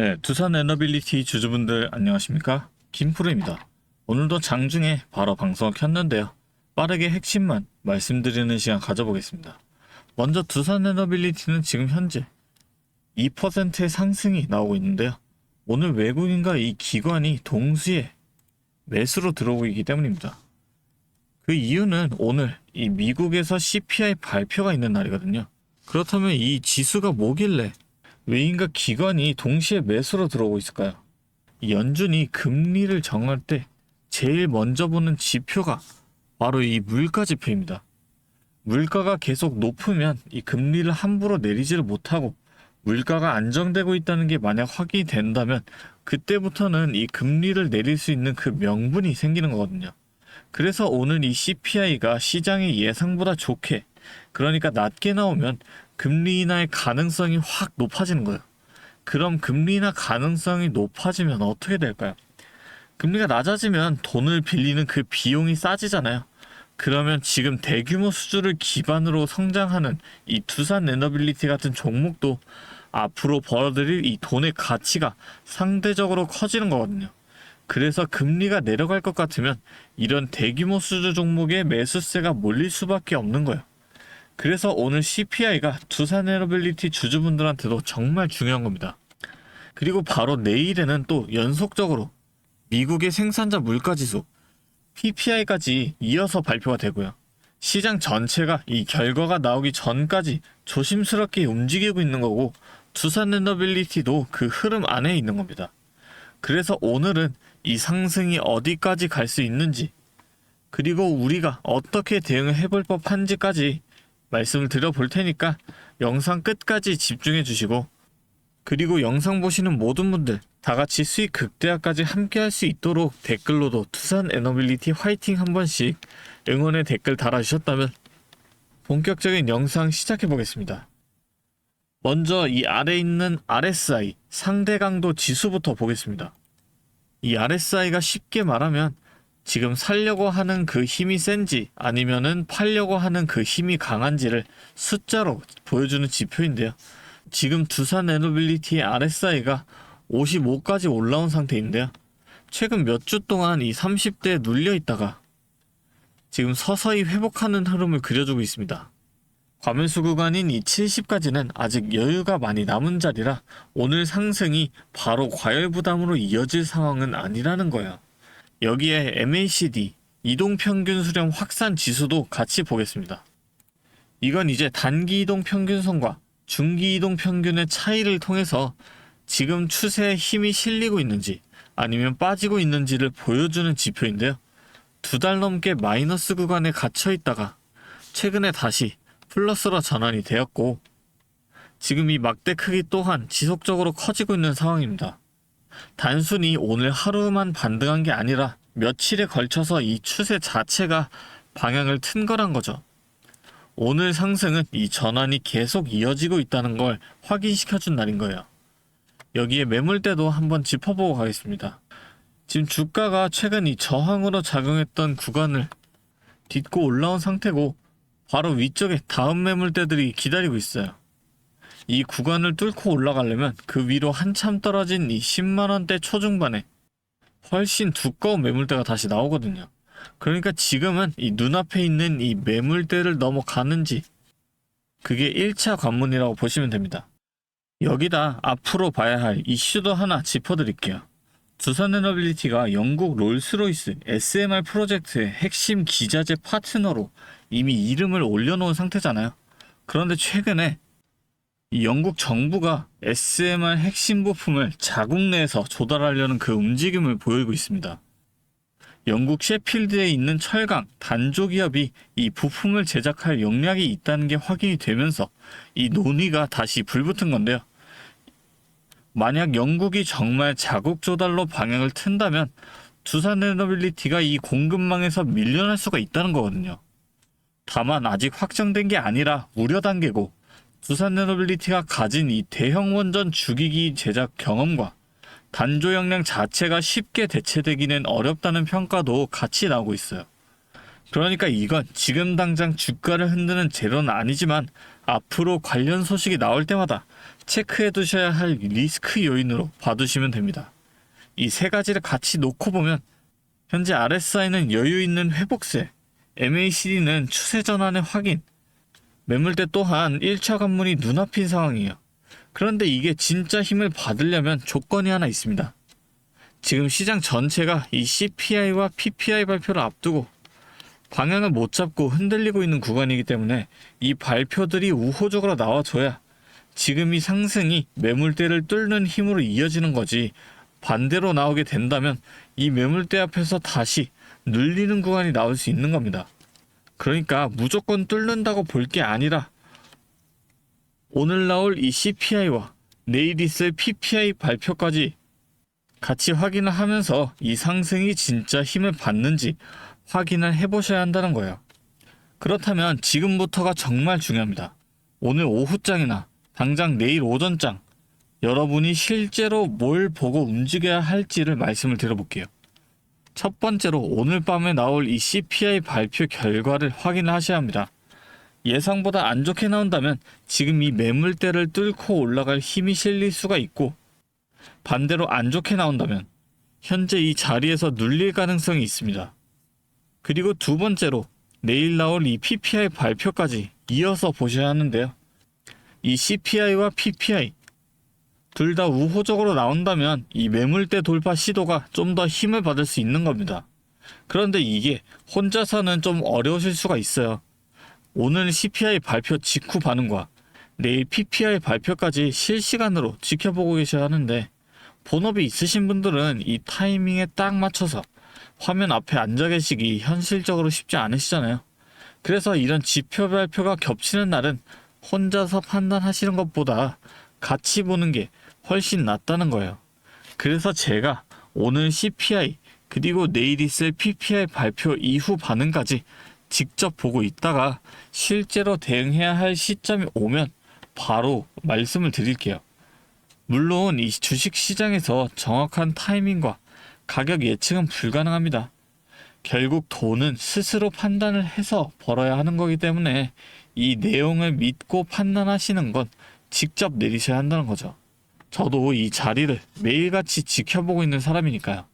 네, 두산 에너빌리티 주주분들 안녕하십니까? 김프로입니다. 오늘도 장중에 바로 방송을 켰는데요. 빠르게 핵심만 말씀드리는 시간 가져보겠습니다. 먼저 두산 에너빌리티는 지금 현재 2%의 상승이 나오고 있는데요. 오늘 외국인과 이 기관이 동시에 매수로 들어오고 있기 때문입니다. 그 이유는 오늘 이 미국에서 CPI 발표가 있는 날이거든요. 그렇다면 이 지수가 뭐길래 외인과 기관이 동시에 매수로 들어오고 있을까요? 연준이 금리를 정할 때 제일 먼저 보는 지표가 바로 이 물가 지표입니다. 물가가 계속 높으면 이 금리를 함부로 내리지를 못하고 물가가 안정되고 있다는 게 만약 확인이 된다면 그때부터는 이 금리를 내릴 수 있는 그 명분이 생기는 거거든요. 그래서 오늘 이 CPI가 시장의 예상보다 좋게, 그러니까 낮게 나오면 금리 인하의 가능성이 확 높아지는 거예요. 그럼 금리 인하 가능성이 높아지면 어떻게 될까요? 금리가 낮아지면 돈을 빌리는 그 비용이 싸지잖아요. 그러면 지금 대규모 수주를 기반으로 성장하는 이 두산 에너빌리티 같은 종목도 앞으로 벌어들일 이 돈의 가치가 상대적으로 커지는 거거든요. 그래서 금리가 내려갈 것 같으면 이런 대규모 수주 종목에 매수세가 몰릴 수밖에 없는 거예요. 그래서 오늘 CPI가 두산 에너빌리티 주주분들한테도 정말 중요한 겁니다. 그리고 바로 내일에는 또 연속적으로 미국의 생산자 물가지수 PPI까지 이어서 발표가 되고요. 시장 전체가 이 결과가 나오기 전까지 조심스럽게 움직이고 있는 거고 두산 에너빌리티도 그 흐름 안에 있는 겁니다. 그래서 오늘은 이 상승이 어디까지 갈 수 있는지, 그리고 우리가 어떻게 대응을 해볼 법한지까지 말씀을 드려볼 테니까 영상 끝까지 집중해 주시고, 그리고 영상 보시는 모든 분들 다같이 수익 극대화까지 함께 할 수 있도록 댓글로도 두산 에너빌리티 화이팅 한 번씩 응원의 댓글 달아주셨다면 본격적인 영상 시작해 보겠습니다. 먼저 이 아래 있는 RSI 상대 강도 지수부터 보겠습니다. 이 RSI가 쉽게 말하면 지금 살려고 하는 그 힘이 센지 아니면은 팔려고 하는 그 힘이 강한지를 숫자로 보여주는 지표인데요. 지금 두산 에너빌리티의 RSI가 55까지 올라온 상태인데요. 최근 몇 주 동안 이 30대에 눌려 있다가 지금 서서히 회복하는 흐름을 그려주고 있습니다. 과매수 구간인 이 70까지는 아직 여유가 많이 남은 자리라 오늘 상승이 바로 과열부담으로 이어질 상황은 아니라는 거예요. 여기에 MACD 이동평균 수렴 확산 지수도 같이 보겠습니다. 이건 이제 단기 이동 평균선과 중기 이동 평균의 차이를 통해서 지금 추세에 힘이 실리고 있는지 아니면 빠지고 있는지를 보여주는 지표인데요. 2달 넘게 마이너스 구간에 갇혀 있다가 최근에 다시 플러스로 전환이 되었고, 지금 이 막대 크기 또한 지속적으로 커지고 있는 상황입니다. 단순히 오늘 하루만 반등한 게 아니라 며칠에 걸쳐서 이 추세 자체가 방향을 튼 거란 거죠. 오늘 상승은 이 전환이 계속 이어지고 있다는 걸 확인시켜준 날인 거예요. 여기에 매물대도 한번 짚어보고 가겠습니다. 지금 주가가 최근 이 저항으로 작용했던 구간을 딛고 올라온 상태고 바로 위쪽에 다음 매물대들이 기다리고 있어요. 이 구간을 뚫고 올라가려면 그 위로 한참 떨어진 이 10만원대 초중반에 훨씬 두꺼운 매물대가 다시 나오거든요. 그러니까 지금은 이 눈앞에 있는 이 매물대를 넘어가는지, 그게 1차 관문이라고 보시면 됩니다. 여기다 앞으로 봐야 할 이슈도 하나 짚어드릴게요. 두산 에너빌리티가 영국 롤스로이스 SMR 프로젝트의 핵심 기자재 파트너로 이미 이름을 올려놓은 상태잖아요. 그런데 최근에 이 영국 정부가 SMR 핵심 부품을 자국 내에서 조달하려는 그 움직임을 보이고 있습니다. 영국 셰필드에 있는 철강 단조 기업이 이 부품을 제작할 역량이 있다는 게 확인이 되면서 이 논의가 다시 불붙은 건데요. 만약 영국이 정말 자국 조달로 방향을 튼다면 두산 에너빌리티가 이 공급망에서 밀려날 수가 있다는 거거든요. 다만 아직 확정된 게 아니라 우려 단계고, 두산 에너빌리티가 가진 이 대형 원전 주기기 제작 경험과 단조 역량 자체가 쉽게 대체되기는 어렵다는 평가도 같이 나오고 있어요. 그러니까 이건 지금 당장 주가를 흔드는 재료는 아니지만 앞으로 관련 소식이 나올 때마다 체크해 두셔야 할 리스크 요인으로 봐두시면 됩니다. 이 세 가지를 같이 놓고 보면 현재 RSI는 여유 있는 회복세, MACD는 추세 전환의 확인, 매물대 또한 1차 관문이 눈앞인 상황이에요. 그런데 이게 진짜 힘을 받으려면 조건이 하나 있습니다. 지금 시장 전체가 이 CPI와 PPI 발표를 앞두고 방향을 못 잡고 흔들리고 있는 구간이기 때문에 이 발표들이 우호적으로 나와줘야 지금 이 상승이 매물대를 뚫는 힘으로 이어지는 거지, 반대로 나오게 된다면 이 매물대 앞에서 다시 눌리는 구간이 나올 수 있는 겁니다. 그러니까 무조건 뚫는다고 볼 게 아니라 오늘 나올 이 CPI와 내일 있을 PPI 발표까지 같이 확인을 하면서 이 상승이 진짜 힘을 받는지 확인을 해보셔야 한다는 거예요. 그렇다면 지금부터가 정말 중요합니다. 오늘 오후장이나 당장 내일 오전장 여러분이 실제로 뭘 보고 움직여야 할지를 말씀을 드려볼게요. 첫 번째로 오늘 밤에 나올 이 CPI 발표 결과를 확인을 하셔야 합니다. 예상보다 안 좋게 나온다면 지금 이 매물대를 뚫고 올라갈 힘이 실릴 수가 있고, 반대로 안 좋게 나온다면 현재 이 자리에서 눌릴 가능성이 있습니다. 그리고 두 번째로 내일 나올 이 PPI 발표까지 이어서 보셔야 하는데요. 이 CPI와 PPI 둘 다 우호적으로 나온다면 이 매물대 돌파 시도가 좀 더 힘을 받을 수 있는 겁니다. 그런데 이게 혼자서는 좀 어려우실 수가 있어요. 오늘 CPI 발표 직후 반응과 내일 PPI 발표까지 실시간으로 지켜보고 계셔야 하는데, 본업이 있으신 분들은 이 타이밍에 딱 맞춰서 화면 앞에 앉아 계시기 현실적으로 쉽지 않으시잖아요. 그래서 이런 지표 발표가 겹치는 날은 혼자서 판단하시는 것보다 같이 보는 게 훨씬 낫다는 거예요. 그래서 제가 오늘 CPI 그리고 내일 있을 PPI 발표 이후 반응까지 직접 보고 있다가 실제로 대응해야 할 시점이 오면 바로 말씀을 드릴게요. 물론 이 주식 시장에서 정확한 타이밍과 가격 예측은 불가능합니다. 결국 돈은 스스로 판단을 해서 벌어야 하는 거기 때문에 이 내용을 믿고 판단하시는 건 직접 내리셔야 한다는 거죠. 저도 이 자리를 매일같이 지켜보고 있는 사람이니까요.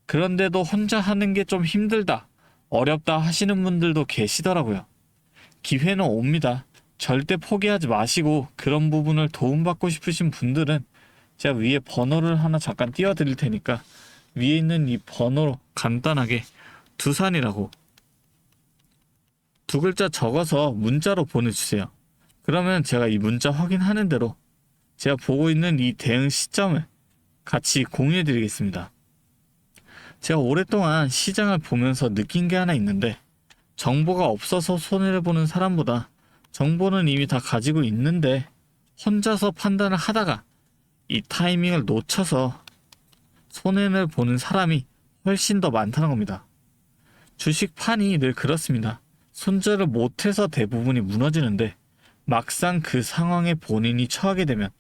그런데도 혼자 하는 게 좀 힘들다, 어렵다 하시는 분들도 계시더라고요. 기회는 옵니다. 절대 포기하지 마시고, 그런 부분을 도움받고 싶으신 분들은 제가 위에 번호를 하나 잠깐 띄워드릴 테니까 위에 있는 이 번호로 간단하게 두산이라고 두 글자 적어서 문자로 보내주세요. 그러면 제가 이 문자 확인하는 대로 제가 보고 있는 이 대응 시점을 같이 공유해 드리겠습니다. 제가 오랫동안 시장을 보면서 느낀 게 하나 있는데, 정보가 없어서 손해를 보는 사람보다 정보는 이미 다 가지고 있는데 혼자서 판단을 하다가 이 타이밍을 놓쳐서 손해를 보는 사람이 훨씬 더 많다는 겁니다. 주식판이 늘 그렇습니다. 손절을 못해서 대부분이 무너지는데 막상 그 상황에 본인이 처하게 되면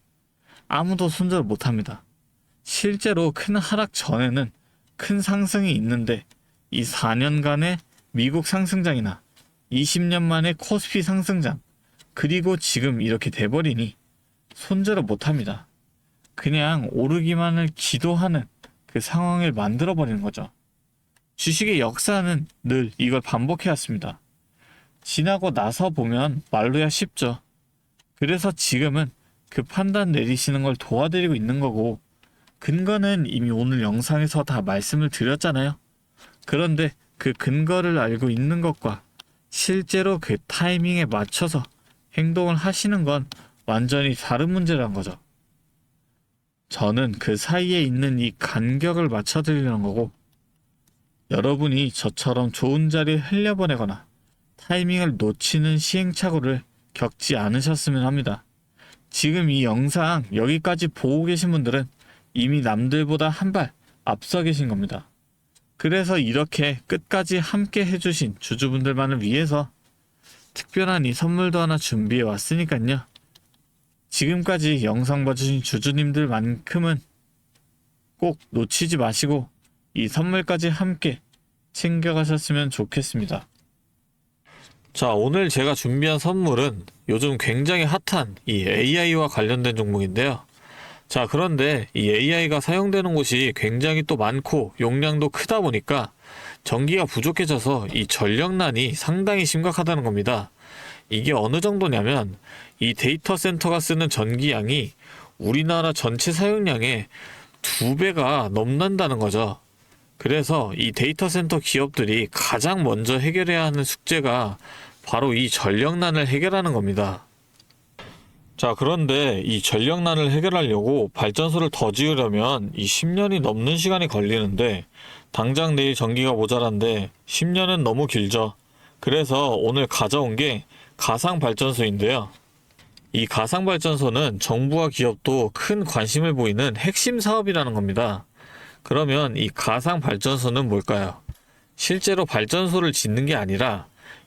아무도 손절을 못합니다. 실제로 큰 하락 전에는 큰 상승이 있는데 이 4년간의 미국 상승장이나 20년 만에 코스피 상승장, 그리고 지금 이렇게 돼버리니 손절을 못합니다. 그냥 오르기만을 기도하는 그 상황을 만들어버리는 거죠. 주식의 역사는 늘 이걸 반복해왔습니다. 지나고 나서 보면 말로야 쉽죠. 그래서 지금은 그 판단 내리시는 걸 도와드리고 있는 거고, 근거는 이미 오늘 영상에서 다 말씀을 드렸잖아요. 그런데 그 근거를 알고 있는 것과 실제로 그 타이밍에 맞춰서 행동을 하시는 건 완전히 다른 문제란 거죠. 저는 그 사이에 있는 이 간격을 맞춰드리는 거고, 여러분이 저처럼 좋은 자리에 흘려보내거나 타이밍을 놓치는 시행착오를 겪지 않으셨으면 합니다. 지금 이 영상 여기까지 보고 계신 분들은 이미 남들보다 한 발 앞서 계신 겁니다. 그래서 이렇게 끝까지 함께 해주신 주주분들만을 위해서 특별한 이 선물도 하나 준비해 왔으니까요. 지금까지 영상 봐주신 주주님들만큼은 꼭 놓치지 마시고 이 선물까지 함께 챙겨가셨으면 좋겠습니다. 자, 오늘 제가 준비한 선물은 요즘 굉장히 핫한 이 AI와 관련된 종목인데요. 자, 그런데 이 AI가 사용되는 곳이 굉장히 또 많고 용량도 크다 보니까 전기가 부족해져서 이 전력난이 상당히 심각하다는 겁니다. 이게 어느 정도냐면 이 데이터 센터가 쓰는 전기량이 우리나라 전체 사용량의 2배가 넘는다는 거죠. 그래서 이 데이터 센터 기업들이 가장 먼저 해결해야 하는 숙제가 바로 이 전력난을 해결하는 겁니다. 자, 그런데 이 전력난을 해결하려고 발전소를 더 지으려면 이 10년이 넘는 시간이 걸리는데 당장 내일 전기가 모자란데 10년은 너무 길죠. 그래서 오늘 가져온 게 가상발전소인데요. 이 가상발전소는 정부와 기업도 큰 관심을 보이는 핵심 사업이라는 겁니다. 그러면 이 가상발전소는 뭘까요? 실제로 발전소를 짓는 게 아니라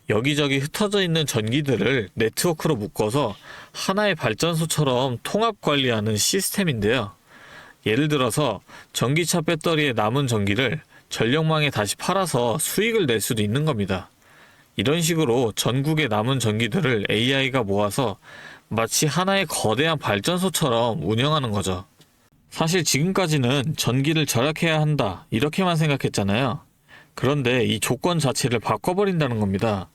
여기저기 흩어져 있는 전기들을 네트워크로 묶어서 하나의 발전소처럼 통합 관리하는 시스템인데요. 예를 들어서 전기차 배터리에 남은 전기를 전력망에 다시 팔아서 수익을 낼 수도 있는 겁니다. 이런 식으로 전국의 남은 전기들을 AI가 모아서 마치 하나의 거대한 발전소처럼 운영하는 거죠. 사실 지금까지는 전기를 절약해야 한다, 이렇게만 생각했잖아요. 그런데 이 조건 자체를 바꿔버린다는 겁니다.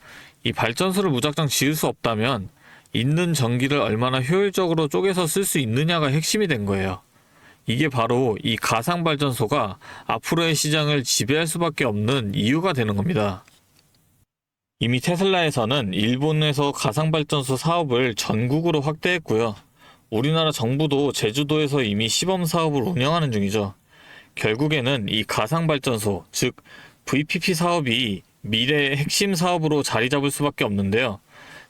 이 발전소를 무작정 지을 수 없다면 있는 전기를 얼마나 효율적으로 쪼개서 쓸 수 있느냐가 핵심이 된 거예요. 이게 바로 이 가상발전소가 앞으로의 시장을 지배할 수밖에 없는 이유가 되는 겁니다. 이미 테슬라에서는 일본에서 가상발전소 사업을 전국으로 확대했고요. 우리나라 정부도 제주도에서 이미 시범 사업을 운영하는 중이죠. 결국에는 이 가상발전소, 즉 VPP 사업이 미래의 핵심 사업으로 자리 잡을 수밖에 없는데요.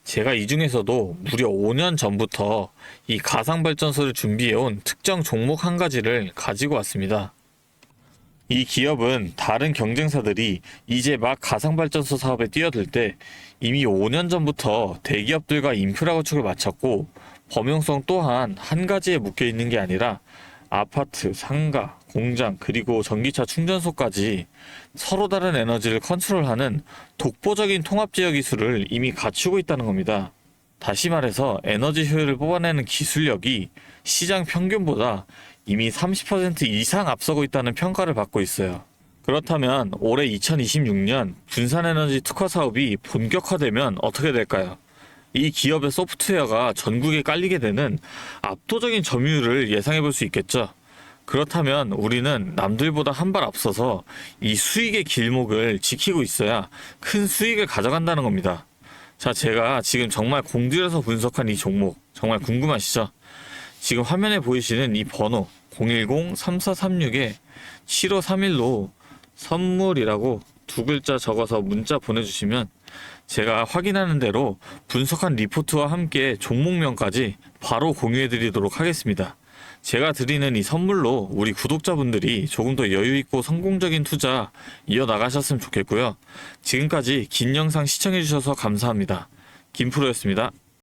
제가 이 중에서도 무려 5년 전부터 이 가상발전소를 준비해온 특정 종목 한 가지를 가지고 왔습니다. 이 기업은 다른 경쟁사들이 이제 막 가상발전소 사업에 뛰어들 때 이미 5년 전부터 대기업들과 인프라 구축을 마쳤고 범용성 또한 한 가지에 묶여 있는 게 아니라 아파트, 상가, 공장, 그리고 전기차 충전소까지 서로 다른 에너지를 컨트롤하는 독보적인 통합제어 기술을 이미 갖추고 있다는 겁니다. 다시 말해서 에너지 효율을 뽑아내는 기술력이 시장 평균보다 이미 30% 이상 앞서고 있다는 평가를 받고 있어요. 그렇다면 올해 2026년 분산에너지 특화 사업이 본격화되면 어떻게 될까요? 이 기업의 소프트웨어가 전국에 깔리게 되는 압도적인 점유율을 예상해 볼 수 있겠죠. 그렇다면 우리는 남들보다 한 발 앞서서 이 수익의 길목을 지키고 있어야 큰 수익을 가져간다는 겁니다. 자, 제가 지금 정말 공들여서 분석한 이 종목 정말 궁금하시죠? 지금 화면에 보이시는 이 번호 010-3436-7531로 선물이라고 두 글자 적어서 문자 보내주시면 제가 확인하는 대로 분석한 리포트와 함께 종목명까지 바로 공유해드리도록 하겠습니다. 제가 드리는 이 선물로 우리 구독자분들이 조금 더 여유있고 성공적인 투자 이어나가셨으면 좋겠고요. 지금까지 긴 영상 시청해주셔서 감사합니다. 김프로였습니다.